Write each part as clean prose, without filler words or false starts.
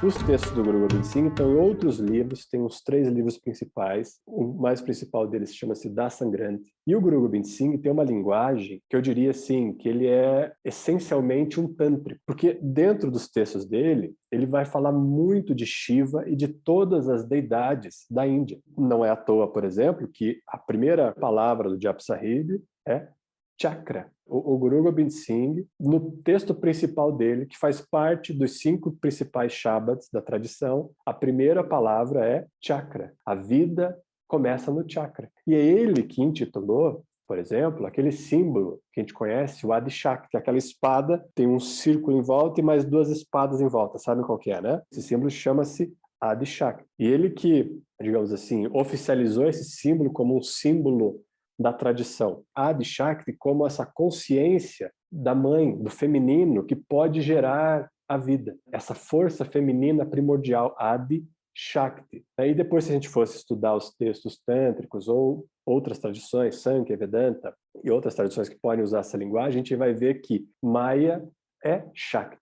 Os textos do Guru Gobind Singh estão em outros livros, tem uns 3 livros principais. O mais principal deles chama-se Dasan Granth. E o Guru Gobind Singh tem uma linguagem que eu diria assim, que ele é essencialmente um tântrico, porque dentro dos textos dele, ele vai falar muito de Shiva e de todas as deidades da Índia. Não é à toa, por exemplo, que a primeira palavra do Japa Sahib é chakra. O Guru Gobind Singh, no texto principal dele, que faz parte dos 5 principais Shabads da tradição, a primeira palavra é chakra. A vida começa no chakra. E é ele que intitulou, por exemplo, aquele símbolo que a gente conhece, o Adi Shakti, aquela espada, tem um círculo em volta e mais 2 espadas em volta. Sabe qual que é, né? Esse símbolo chama-se Adi Shakti. E ele que, digamos assim, oficializou esse símbolo como um símbolo da tradição. Adi Shakti como essa consciência da mãe, do feminino, que pode gerar a vida. Essa força feminina primordial, Adi Shakti. Aí depois, se a gente fosse estudar os textos tântricos ou outras tradições, Sankhya, Vedanta e outras tradições que podem usar essa linguagem, a gente vai ver que Maya é Shakti.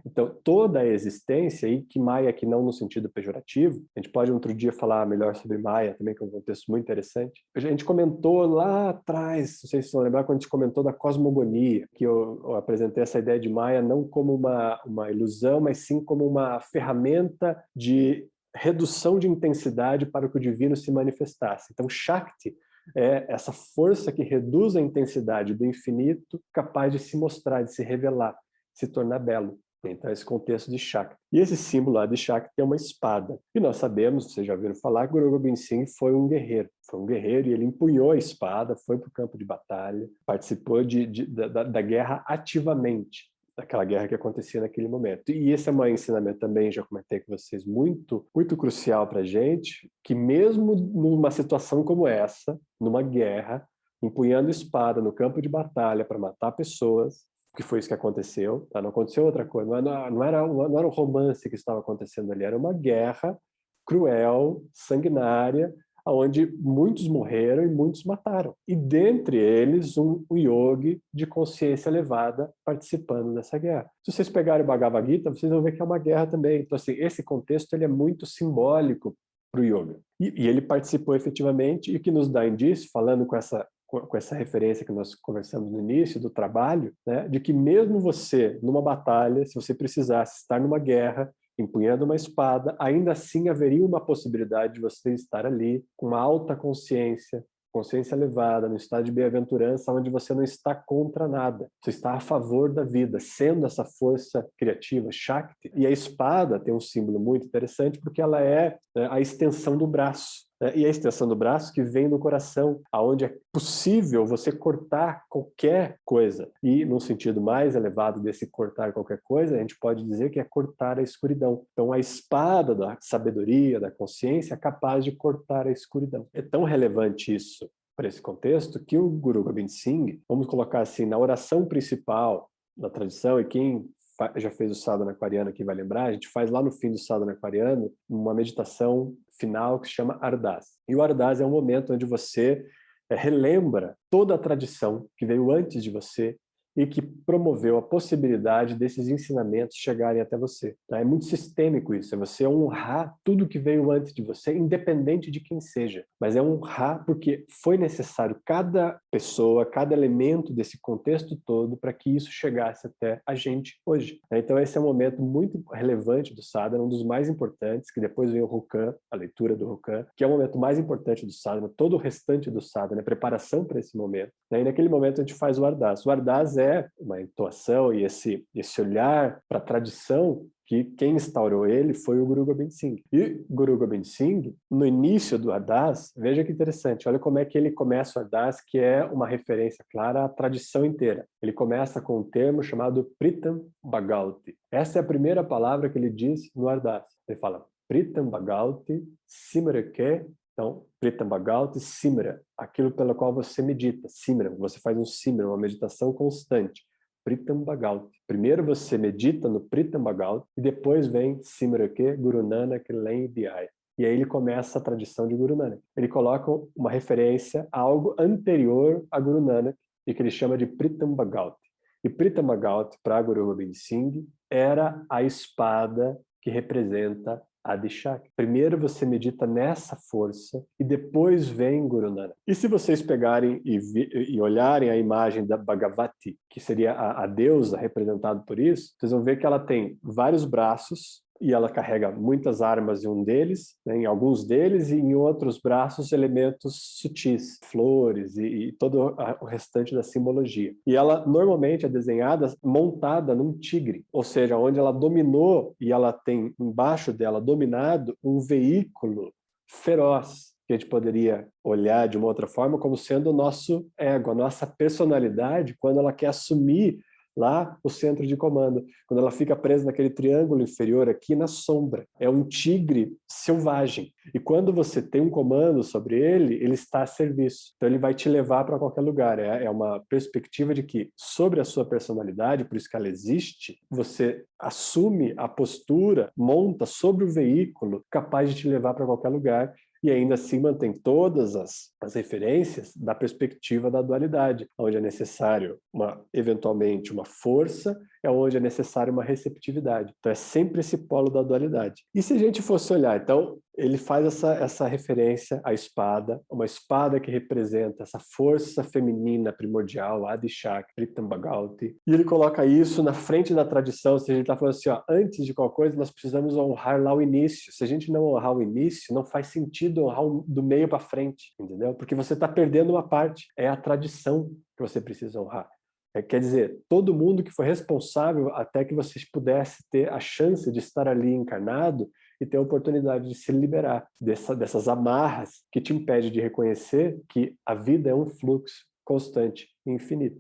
Então, toda a existência, e que Maya aqui não no sentido pejorativo, a gente pode outro dia falar melhor sobre Maya também, que é um contexto muito interessante. A gente comentou lá atrás, não sei se vocês vão lembrar, quando a gente comentou da cosmogonia, que eu apresentei essa ideia de Maya não como uma ilusão, mas sim como uma ferramenta de redução de intensidade para que o divino se manifestasse. Então, Shakti é essa força que reduz a intensidade do infinito, capaz de se mostrar, de se revelar, se tornar belo. Então, esse contexto de Shakti. E esse símbolo lá de Shakti é uma espada. E nós sabemos, vocês já ouviram falar, que Guru Gobind Singh foi um guerreiro. Foi um guerreiro e ele empunhou a espada, foi para o campo de batalha, participou da guerra ativamente, daquela guerra que acontecia naquele momento. E esse é um ensinamento também, já comentei com vocês, muito, muito crucial para a gente, que mesmo numa situação como essa, numa guerra, empunhando espada no campo de batalha para matar pessoas, que foi isso que aconteceu, tá? Não aconteceu outra coisa, não era um romance que estava acontecendo ali, era uma guerra cruel, sanguinária, onde muitos morreram e muitos mataram. E dentre eles, um yogi de consciência elevada participando dessa guerra. Se vocês pegarem o Bhagavad Gita, vocês vão ver que é uma guerra também. Então, assim, esse contexto ele é muito simbólico para o yoga. E ele participou efetivamente, e o que nos dá indício, falando com essa referência que nós conversamos no início do trabalho, né, de que mesmo você, numa batalha, se você precisasse estar numa guerra, empunhando uma espada, ainda assim haveria uma possibilidade de você estar ali com uma alta consciência, consciência elevada, no estado de bem-aventurança, onde você não está contra nada, você está a favor da vida, sendo essa força criativa, Shakti. E a espada tem um símbolo muito interessante, porque ela é a extensão do braço. E a extensão do braço que vem do coração, aonde é possível você cortar qualquer coisa. E num sentido mais elevado desse cortar qualquer coisa, a gente pode dizer que é cortar a escuridão. Então a espada da sabedoria, da consciência, é capaz de cortar a escuridão. É tão relevante isso para esse contexto que o Guru Gobind Singh, vamos colocar assim, na oração principal da tradição, e quem já fez o sadhana aquariano aqui vai lembrar, a gente faz lá no fim do sadhana aquariano uma meditação final que se chama Ardas. E o Ardas é um momento onde você relembra toda a tradição que veio antes de você e que promoveu a possibilidade desses ensinamentos chegarem até você. Tá? É muito sistêmico isso, é você honrar tudo que veio antes de você, independente de quem seja. Mas é honrar porque foi necessário cada pessoa, cada elemento desse contexto todo para que isso chegasse até a gente hoje. Então esse é um momento muito relevante do sadhana, um dos mais importantes, que depois vem o Rukan, a leitura do Rukan, que é o momento mais importante do sadhana, todo o restante do sadhana, a preparação para esse momento. E naquele momento a gente faz o Ardas. O Ardas é uma intuação e esse olhar para a tradição que quem instaurou ele foi o Guru Gobind Singh. E Guru Gobind Singh, no início do Ardas, veja que interessante, olha como é que ele começa o Ardas, que é uma referência clara à tradição inteira. Ele começa com um termo chamado Pritam Bhagavati. Essa é a primeira palavra que ele diz no Ardas. Ele fala Pritam Bhagavati Simrake. Então, Pritam Bhagavati Simra, aquilo pelo qual você medita, Simra, você faz um Simra, uma meditação constante. Pritam Bhagavati. Primeiro você medita no Pritam Bhagavati e depois vem Simrake Guru Nanak Len Dhyaya. E aí ele começa a tradição de Guru Nanak. Ele coloca uma referência a algo anterior a Guru Nanak e que ele chama de Pritam Bhagavati. E Pritam Bhagavati, para Guru Gobind Singh, era a espada que representa Adi Shakti. Primeiro você medita nessa força e depois vem Guru Nanak. E se vocês pegarem e olharem a imagem da Bhagavati, que seria a deusa representada por isso, vocês vão ver que ela tem vários braços e ela carrega muitas armas em um deles, né, em alguns deles, e em outros braços elementos sutis, flores e todo o restante da simbologia. E ela normalmente é desenhada montada num tigre, ou seja, onde ela dominou e ela tem embaixo dela dominado um veículo feroz, que a gente poderia olhar de uma outra forma como sendo o nosso ego, a nossa personalidade, quando ela quer assumir lá o centro de comando, quando ela fica presa naquele triângulo inferior aqui na sombra. É um tigre selvagem. E quando você tem um comando sobre ele, ele está a serviço. Então ele vai te levar para qualquer lugar. É uma perspectiva de que, sobre a sua personalidade, por isso que ela existe, você assume a postura, monta sobre o veículo, capaz de te levar para qualquer lugar, e ainda assim mantém todas as referências da perspectiva da dualidade, onde é necessário, eventualmente, uma força, é onde é necessário uma receptividade. Então é sempre esse polo da dualidade. E se a gente fosse olhar, então, ele faz essa referência à espada, uma espada que representa essa força feminina primordial, Adi Shakti, Pritam Bhagavati, e ele coloca isso na frente da tradição, ou seja, ele está falando assim, ó, antes de qualquer coisa, nós precisamos honrar lá o início. Se a gente não honrar o início, não faz sentido honrar do meio para frente, entendeu? Porque você está perdendo uma parte, é a tradição que você precisa honrar. Quer dizer, todo mundo que foi responsável até que você pudesse ter a chance de estar ali encarnado e ter a oportunidade de se liberar dessas amarras que te impedem de reconhecer que a vida é um fluxo constante e infinito.